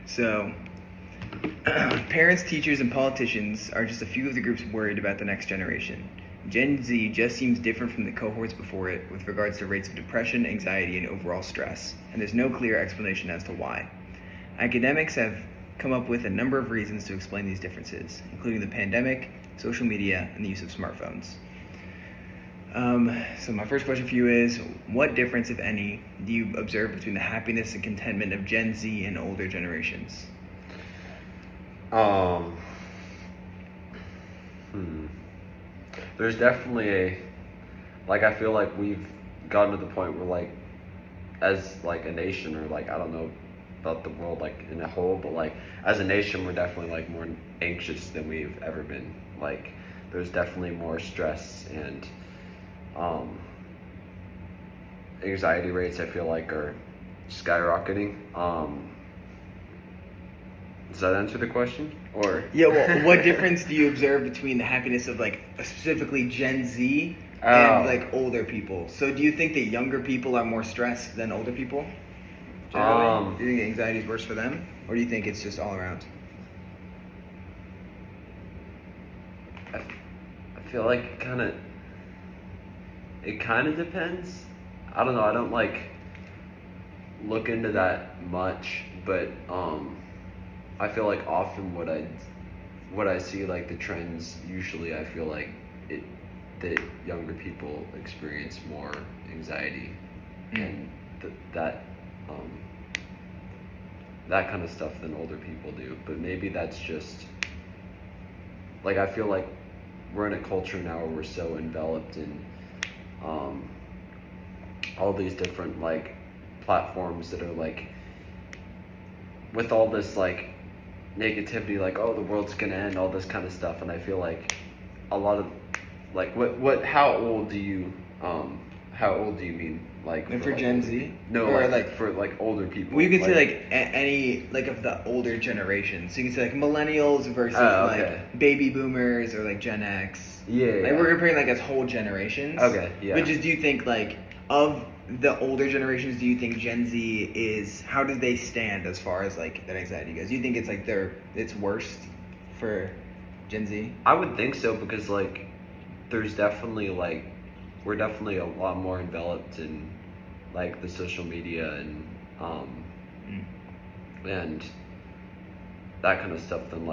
So, parents, teachers, and politicians are just a few of the groups worried about the next generation. Gen Z just seems different from the cohorts before it with regards to rates of depression, anxiety, and overall stress, and there's no clear explanation as to why. Academics have come up with a number of reasons to explain these differences, including the pandemic, social media, and the use of smartphones. So my first question for you is, what difference, if any, do you observe between the happiness and contentment of Gen Z and older generations? There's definitely I feel like we've gotten to the point where as a nation, or I don't know about the world in a whole, but as a nation we're definitely more anxious than we've ever been. There's definitely more stress, and anxiety rates I feel are skyrocketing. Does that answer the question? Or yeah, well, what difference do you observe between the happiness of specifically Gen Z and older people? So do you think that younger people are more stressed than older people? Generally? Do you think anxiety is worse for them, or do you think it's just all around? I feel like it kind of depends. I don't know. I don't look into that much, but I feel often what I see the trends, usually I feel that younger people experience more anxiety and that kind of stuff than older people do. But maybe that's just I feel we're in a culture now where we're so enveloped in all these different platforms that are with all this negativity, oh, the world's gonna end, all this kind of stuff. And I feel a lot of how old do you mean for Gen Z? No, or for older people. Well, you could say any of the older generations. So you could say millennials versus baby boomers or Gen X. Yeah. We're comparing as whole generations. Okay. Yeah. But just do you think of the older generations, do you think Gen Z is, how do they stand as far as that anxiety goes? Do you think it's it's worst for Gen Z? I would think so, because there's definitely we're definitely a lot more enveloped in the social media and and that kind of stuff than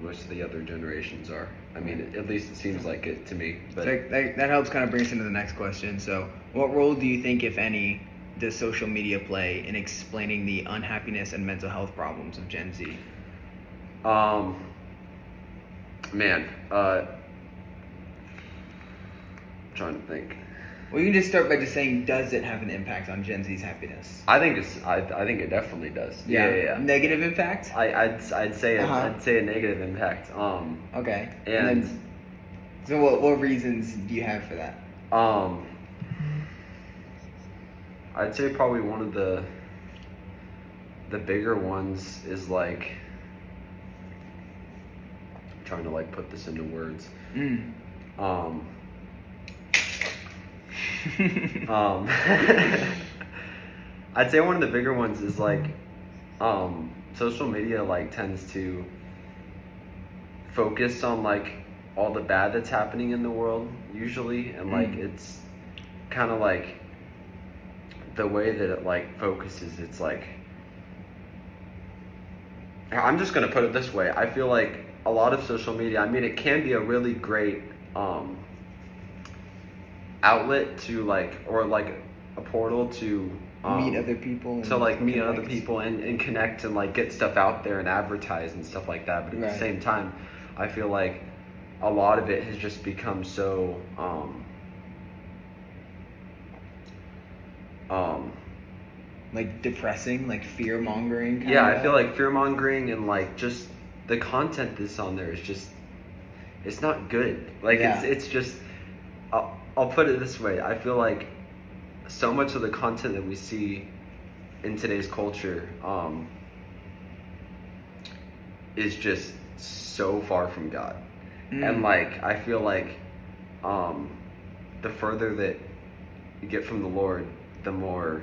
most of the other generations are. I mean, at least it seems like it to me. But so that helps kind of bring us into the next question. So what role do you think, if any, does social media play in explaining the unhappiness and mental health problems of Gen Z? Trying to think. Well, you can just start by just saying, does it have an impact on Gen Z's happiness? I think it definitely does. Yeah. Negative impact? I'd say a negative impact. Okay. And then, so what reasons do you have for that? I'd say probably one of the bigger ones is trying to put this into words. I'd say one of the bigger ones is social media tends to focus on all the bad that's happening in the world usually, and it's kind of the way that it focuses, it's I'm just gonna put it this way. I feel a lot of social media, I mean, it can be a really great outlet to or a portal to meet other people, meet other people and connect and get stuff out there and advertise and stuff like that. But at the same time, I feel a lot of it has just become so depressing, fear mongering. I feel fear mongering, and just the content that's on there is just, it's not good. It's just, I'll put it this way. I feel so much of the content that we see in today's culture is just so far from God. And I feel the further that you get from the Lord, the more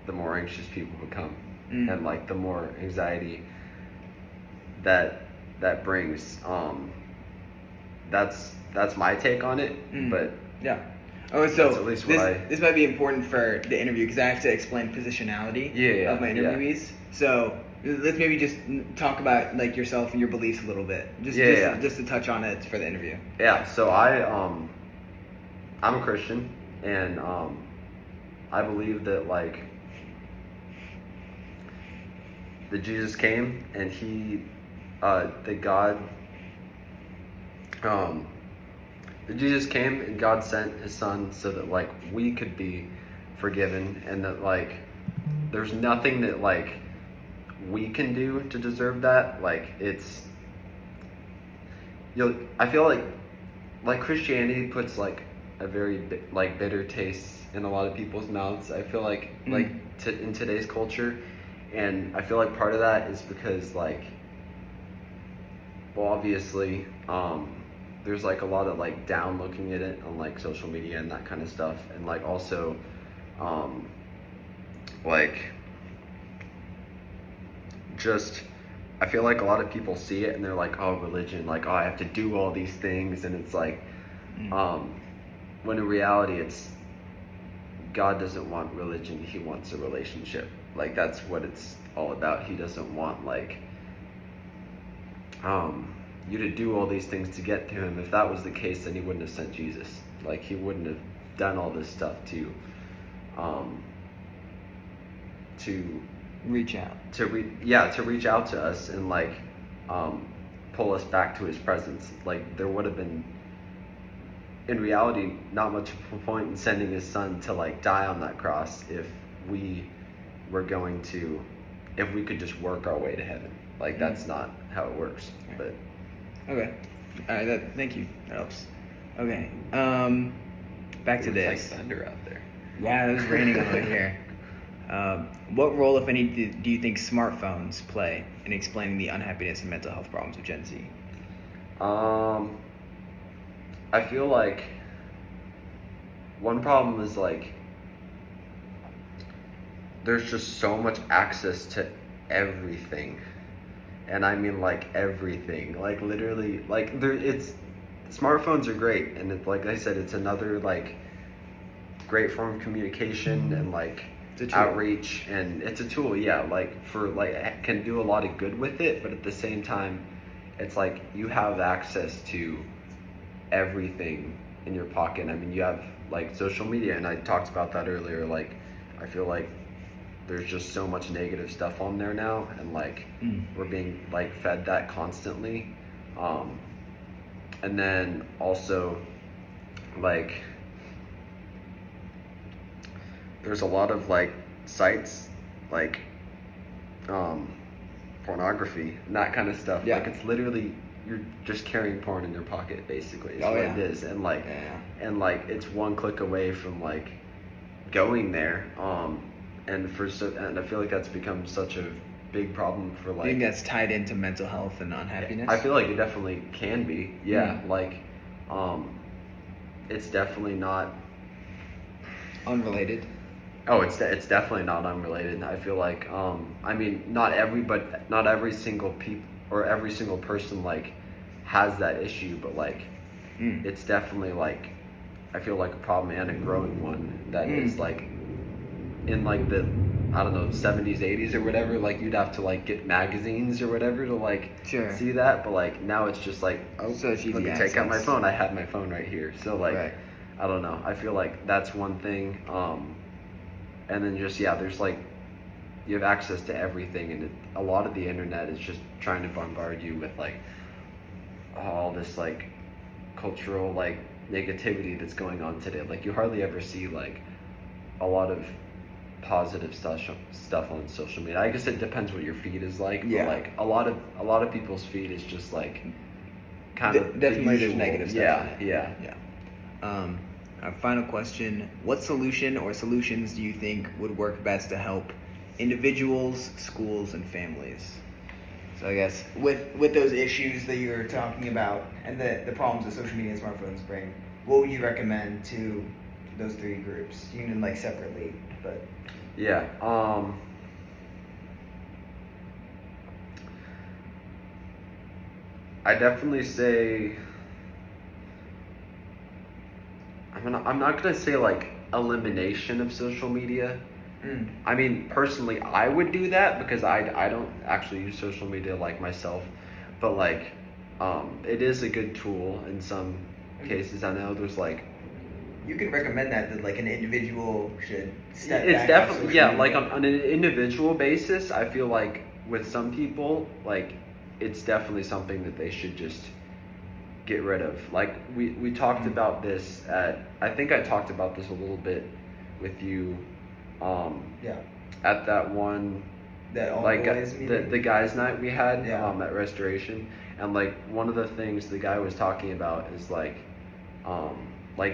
anxious people become. and like the more anxiety that brings. That's my take on it, but yeah. Oh, so that's at least what this might be important for the interview because I have to explain positionality of my interviewees. So let's maybe just talk about like yourself and your beliefs a little bit, just to touch on it for the interview. Yeah. So I'm a Christian, and I believe that like that Jesus came and that Jesus came and God sent his son so that like we could be forgiven, and that like there's nothing that like we can do to deserve that. Like it's, I feel like Christianity puts like a very bitter taste in a lot of people's mouths. I feel like in today's culture, and I feel like part of that is because like, well, obviously there's like a lot of like down looking at it on like social media and that kind of stuff, and like also like just I feel like a lot of people see it and they're like, oh, religion, like, oh, I have to do all these things, and it's like when in reality it's God doesn't want religion, he wants a relationship. Like that's what it's all about. He doesn't want like you to do all these things to get to him. If that was the case, then he wouldn't have sent Jesus. Like he wouldn't have done all this stuff to reach out to reach out to us and like pull us back to his presence. Like there would have been in reality not much of a point in sending his son to like die on that cross if we could just work our way to heaven. Like that's not how it works. But okay, all right. Thank you. That helps. Okay. Back to this. It's like thunder out there. Yeah, it was raining over here. What role, if any, do you think smartphones play in explaining the unhappiness and mental health problems of Gen Z? I feel like one problem is like there's just so much access to everything, and I mean like everything, like literally, like smartphones are great, and it's like I said, it's another like great form of communication and like outreach, and it's a tool, like for like it can do a lot of good with it, but at the same time it's like you have access to everything in your pocket. I mean, you have like social media, and I talked about that earlier. Like I feel like there's just so much negative stuff on there now, and like we're being like fed that constantly, and then also like there's a lot of like sites like pornography and that kind of stuff. Like it's literally you're just carrying porn in your pocket basically is what it is, and like and like it's one click away from like going there, and I feel like that's become such a big problem for like. I think that's tied into mental health and unhappiness. I feel like it definitely can be. Like it's definitely not unrelated. Oh, it's definitely not unrelated. I feel like I mean not every single person like has that issue, but like it's definitely like I feel like a problem and a growing one that is like in like the I don't know 70s 80s or whatever, like you'd have to like get magazines or whatever to like see that, but like now it's just like let me take out my phone. I have my phone right here, so like I don't know, I feel like that's one thing, and then just there's like you have access to everything, and a lot of the internet is just trying to bombard you with like all this like cultural like negativity that's going on today. Like you hardly ever see like a lot of positive stuff on social media. I guess it depends what your feed is like, but like a lot of people's feed is just like kind of definitely there's negative stuff. Our final question: what solution or solutions do you think would work best to help individuals, schools, and families? So I guess with those issues that you were talking about and the problems that social media and smartphones bring, what would you recommend to those three groups? You can like separately, but I definitely say I'm not gonna say like elimination of social media. I mean, personally, I would do that because I don't actually use social media like myself, but like, it is a good tool in some cases. I know there's like, You can recommend that like an individual should step it's back off definitely, social yeah, media. like on an individual basis, I feel like with some people, like, it's definitely something that they should just get rid of. Like we talked about this I think I talked about this a little bit with you, Yeah. at that one, That all like boys the meeting. guys night we had, Yeah. at Restoration, and like one of the things the guy was talking about is like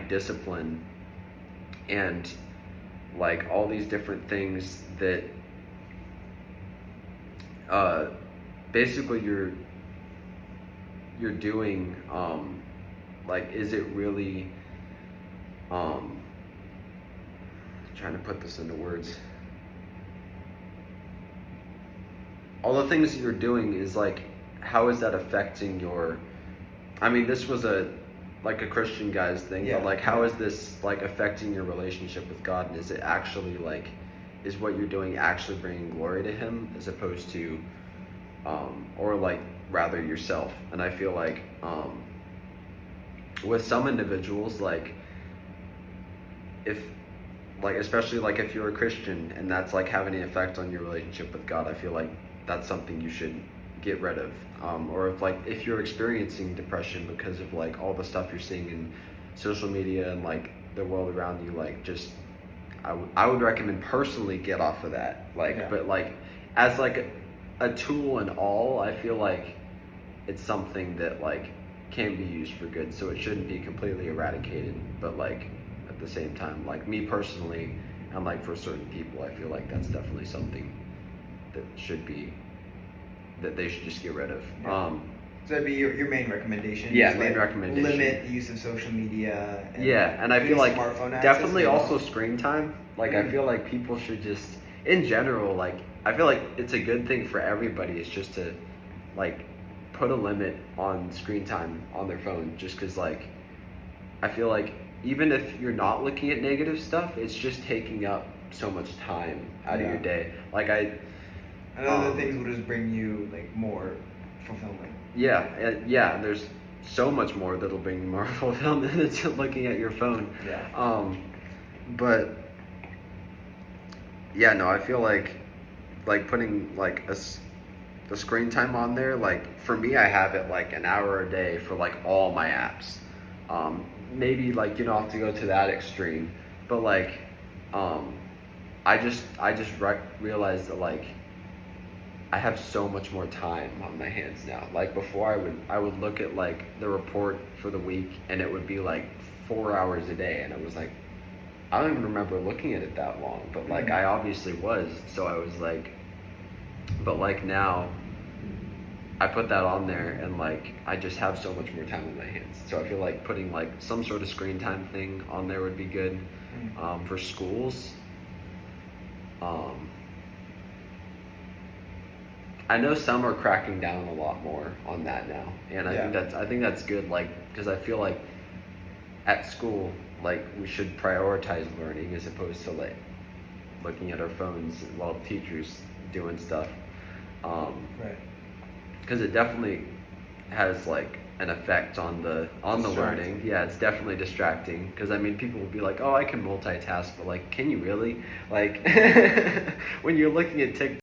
discipline and like all these different things that basically you're doing, like, is it really, trying to put this into words, all the things that you're doing is like, how is that affecting your, I mean, this was a Christian guy's thing, Yeah. but like, how is this like affecting your relationship with God, and is it actually like, is what you're doing actually bringing glory to him as opposed to, or like rather yourself? And I feel like, with some individuals, like, if like, especially like if you're a Christian and that's like having an effect on your relationship with God, I feel like that's something you should get rid of. Or if you're experiencing depression because of like all the stuff you're seeing in social media and like the world around you, like, just I would recommend personally get off of that. Like, Yeah. but like as like a tool and all, I feel like it's something that like can be used for good, so it shouldn't be completely eradicated. But like at the same time, like me personally, and like for certain people, I feel like that's definitely something that they should just get rid of. Yeah. So that'd be your main recommendation. Yeah, is, main like, limit Limit the use of social media. And I feel use like smartphone access definitely as well. also screen time. Like, I feel like people should just, in general, like, I feel like it's a good thing for everybody. It's just to like put a limit on screen time on their phone, just because like I feel like even if you're not looking at negative stuff, it's just taking up so much time out of your day. Like And other things will just bring you like more fulfillment. yeah, there's so much more that'll bring you more fulfillment than looking at your phone. Yeah. But yeah, no, I feel like putting like the screen time on there, like for me, I have it like an hour a day for like all my apps. Maybe like you don't have to go to that extreme, but like I just realized that like I have so much more time on my hands now. Like before, I would look at like the report for the week, and it would be like 4 hours a day, and I was like, I don't even remember looking at it that long, but like I obviously was. So I was like, but like now I put that on there, and like I just have so much more time on my hands. So I feel like putting like some sort of screen time thing on there would be good. For schools, I know some are cracking down a lot more on that now, and I think that's good. Like, because I feel like at school, like we should prioritize learning as opposed to like looking at our phones while the teacher's doing stuff. Right. Because it definitely has like an effect on the learning. Yeah, it's definitely distracting. Because I mean, people will be like, "Oh, I can multitask," but like, can you really? Like, when you're looking at TikTok